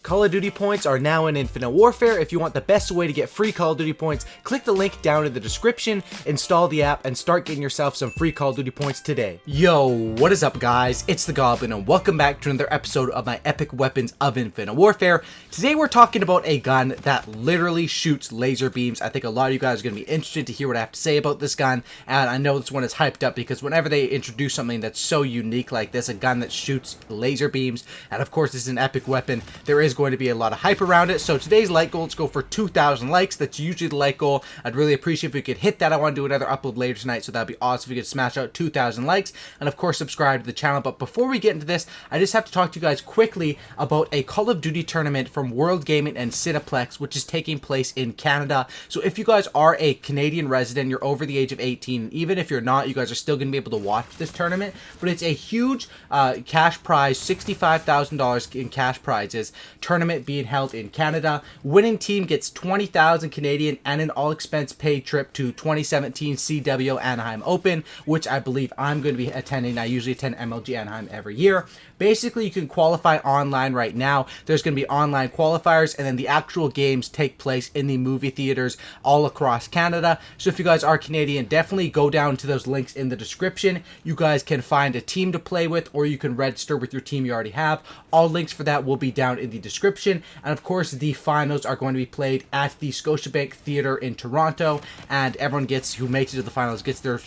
Call of Duty points are now in Infinite Warfare. If you want the best way to get free Call of Duty points, click the link down in the description, install the app, and start getting yourself some free Call of Duty points today. Yo, what is up guys? It's the Goblin and welcome back to another episode of my epic weapons of Infinite Warfare. Today we're talking about a gun that literally shoots laser beams. I think a lot of you guys are going to be interested to hear what I have to say about this gun, and I know this one is hyped up because whenever they introduce something that's so unique like this, a gun that shoots laser beams, and of course this is an epic weapon, there is going to be a lot of hype around it. So today's like goal, let's go for 2,000 likes. That's usually the like goal. I'd really appreciate if we could hit that. I want to do another upload later tonight, so that'd be awesome if we could smash out 2,000 likes, and of course subscribe to the channel. But before we get into this, I just have to talk to you guys quickly about a Call of Duty tournament from World Gaming and Cineplex, which is taking place in Canada. So if you guys are a Canadian resident, you're over the age of 18, even if you're not, you guys are still going to be able to watch this tournament. But it's a huge cash prize, $65,000 in cash prizes tournament being held in Canada. Winning team gets 20,000 Canadian and an all expense paid trip to 2017 CW Anaheim Open, which I believe I'm going to be attending. I usually attend MLG Anaheim every year. Basically, you can qualify online right now. There's going to be online qualifiers, and then the actual games take place in the movie theaters all across Canada. So if you guys are Canadian, definitely go down to those links in the description. You guys can find a team to play with, or you can register with your team you already have. All links for that will be down in the description. And of course, the finals are going to be played at the Scotiabank Theatre in Toronto, and everyone who makes it to the finals gets their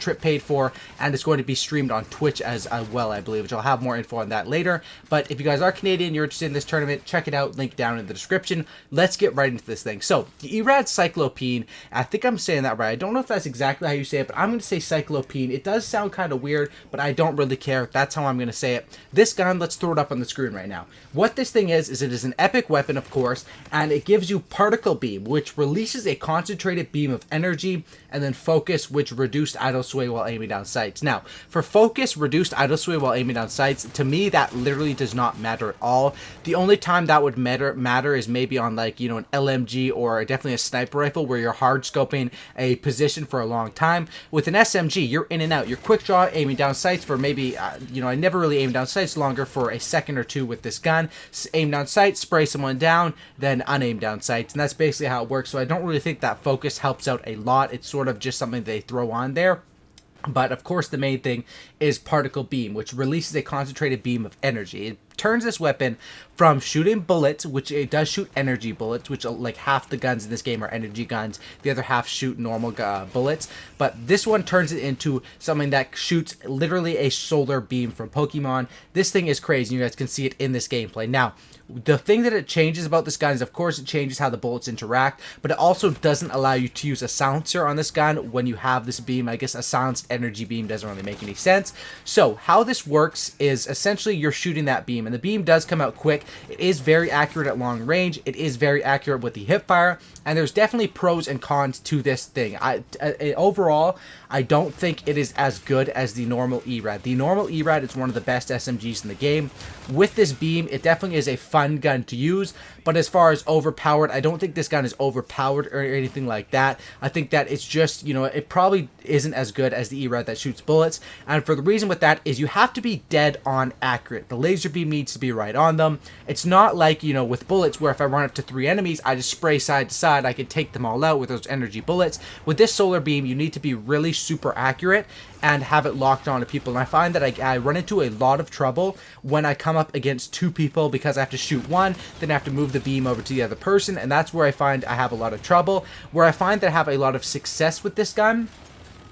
trip paid for, and it's going to be streamed on Twitch as well, I believe, which I'll have more info on that later. But if you guys are Canadian, you're interested in this tournament, check it out, link down in the description. Let's get right into this thing. So the ERAD CYCLOPEAN, I think I'm saying that right. I don't know if that's exactly how you say it, but I'm going to say CYCLOPEAN. It does sound kind of weird, but I don't really care. That's how I'm going to say it. This gun, let's throw it up on the screen right now. What this thing is it is an epic weapon, of course, and it gives you particle beam, which releases a concentrated beam of energy, and then focus, which reduced idle sway while aiming down sights. Now, for focus, reduced idle sway while aiming down sights, to me, that literally does not matter at all. The only time that would matter is maybe on, like, you know, an LMG or definitely a sniper rifle where you're hard scoping a position for a long time. With an SMG, you're in and out. You're quick draw, aiming down sights for maybe, you know, I never really aim down sights longer for a second or two with this gun. Aim down sights, spray someone down, then unaim down sights, and that's basically how it works. So I don't really think that focus helps out a lot. It's sort of just something they throw on there. But of course, the main thing is particle beam, which releases a concentrated beam of energy. It turns this weapon from shooting bullets, which it does shoot energy bullets, which like half the guns in this game are energy guns, the other half shoot normal bullets, but this one turns it into something that shoots literally a solar beam from Pokemon. This thing is crazy. You guys can see it in this gameplay. Now, the thing that it changes about this gun is, of course, it changes how the bullets interact, but it also doesn't allow you to use a silencer on this gun when you have this beam. I guess a silenced energy beam doesn't really make any sense. So how this works is essentially you're shooting that beam, and the beam does come out quick. It is very accurate at long range. It is very accurate with the hip fire, and there's definitely pros and cons to this thing. Overall, I don't think it is as good as the normal ERAD. The normal ERAD is one of the best SMGs in the game. With this beam, it definitely is a fun gun to use, but as far as overpowered, I don't think this gun is overpowered or anything like that. I think that it's just, you know, it probably isn't as good as the ERAD that shoots bullets, and for the reason with that is you have to be dead on accurate. The laser beam needs to be right on them. It's not like, you know, with bullets where if I run up to 3 enemies, I just spray side to side, I can take them all out with those energy bullets. With this solar beam, you need to be really super accurate and have it locked on to people, and I find that I run into a lot of trouble when I come up against 2 people because I have to shoot one, then I have to move the beam over to the other person, and that's where I find I have a lot of trouble. Where I find that I have a lot of success with this gun,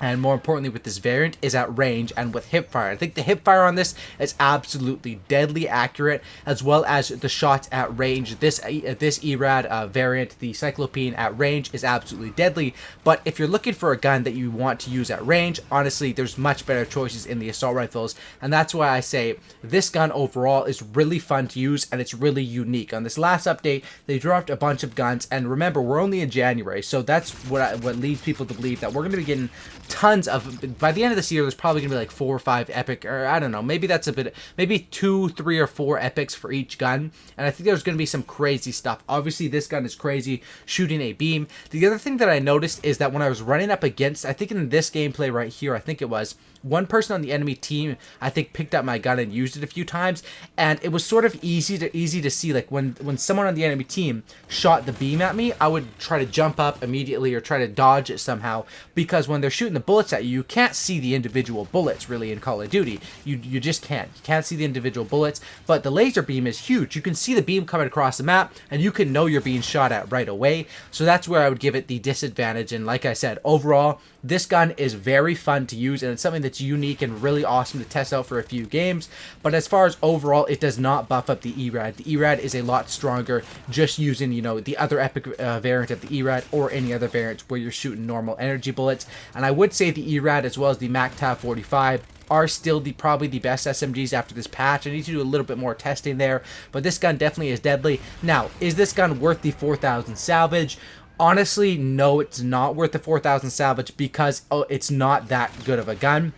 and more importantly with this variant, is at range and with hipfire. I think the hipfire on this is absolutely deadly accurate, as well as the shots at range. This ERAD variant, the CYCLOPEAN at range, is absolutely deadly. But if you're looking for a gun that you want to use at range, honestly, there's much better choices in the assault rifles, and that's why I say this gun overall is really fun to use, and it's really unique. On this last update, they dropped a bunch of guns, and remember, we're only in January, so that's what leads people to believe that we're going to be getting tons of, by the end of this year, there's probably gonna be like 4 or 5 epic, or I don't know, maybe that's a bit, maybe 2, 3, or 4 epics for each gun, and I think there's gonna be some crazy stuff. Obviously, this gun is crazy, shooting a beam. The other thing that I noticed is that when I was running up against, I think in this gameplay right here, I think it was, one person on the enemy team, I think, picked up my gun and used it a few times, and it was sort of easy to see, like, when someone on the enemy team shot the beam at me, I would try to jump up immediately or try to dodge it somehow, because when they're shooting the bullets at you, you can't see the individual bullets, really, in Call of Duty. You just can't. You can't see the individual bullets, but the laser beam is huge. You can see the beam coming across the map, and you can know you're being shot at right away, so that's where I would give it the disadvantage, and like I said, overall, this gun is very fun to use, and it's something that's unique and really awesome to test out for a few games. But as far as overall, it does not buff up the ERAD. The ERAD is a lot stronger just using, you know, the other epic variant of the ERAD or any other variants where you're shooting normal energy bullets. And I would say the ERAD as well as the MACTAV 45 are still probably the best SMGs after this patch. I need to do a little bit more testing there, but this gun definitely is deadly. Now, is this gun worth the 4,000 salvage? Honestly, no, it's not worth the 4,000 salvage because it's not that good of a gun.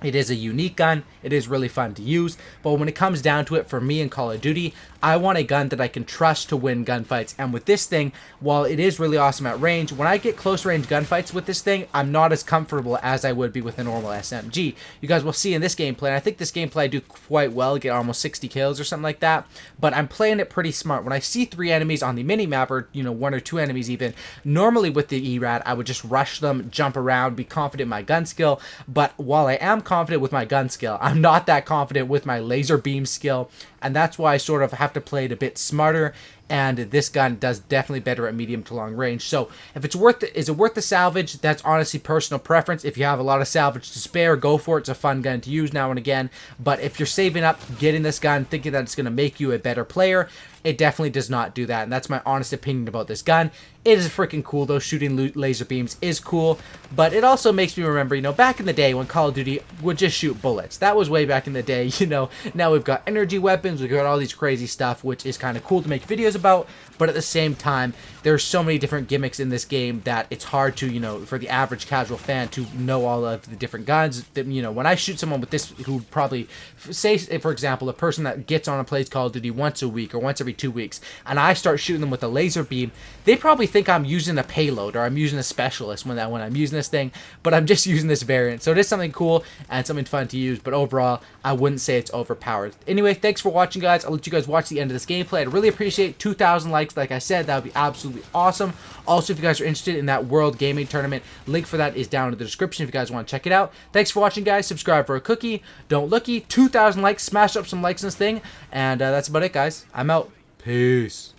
It is a unique gun, it is really fun to use, but when it comes down to it, for me in Call of Duty, I want a gun that I can trust to win gunfights. And with this thing, while it is really awesome at range, when I get close range gunfights with this thing, I'm not as comfortable as I would be with a normal SMG. You guys will see in this gameplay, and I think this gameplay I do quite well, get almost 60 kills or something like that, but I'm playing it pretty smart. When I see 3 enemies on the mini-map, or, you know, 1 or 2 enemies even, normally with the ERAD, I would just rush them, jump around, be confident in my gun skill, but while I am confident with my gun skill, I'm not that confident with my laser beam skill, and that's why I sort of have to play it a bit smarter, and this gun does definitely better at medium to long range. So if it's worth it, is it worth the salvage? That's honestly personal preference. If you have a lot of salvage to spare, go for it. It's a fun gun to use now and again, but if you're saving up, getting this gun, thinking that it's going to make you a better player, it definitely does not do that, and that's my honest opinion about this gun. It is freaking cool, though. Shooting laser beams is cool, but it also makes me remember, you know, back in the day when Call of Duty would just shoot bullets. That was way back in the day, you know. Now we've got energy weapons, we've got all these crazy stuff, which is kind of cool to make videos about, but at the same time, there's so many different gimmicks in this game that it's hard to, you know, for the average casual fan to know all of the different guns. That, you know, when I shoot someone with this, who probably, say, for example, a person that gets on and plays Call of Duty once a week or once every 2 weeks, and I start shooting them with a laser beam, they probably think I'm using a payload or I'm using a specialist when I'm using this thing, but I'm just using this variant. So it is something cool and something fun to use, but overall, I wouldn't say it's overpowered. Anyway, thanks for watching, guys. I'll let you guys watch the end of this gameplay. I'd really appreciate 2,000 likes. Like I said, that would be absolutely awesome. Also, if you guys are interested in that World Gaming Tournament, link for that is down in the description if you guys want to check it out. Thanks for watching, guys. Subscribe for a cookie. Don't looky. 2,000 likes. Smash up some likes on this thing. And that's about it, guys. I'm out. Peace.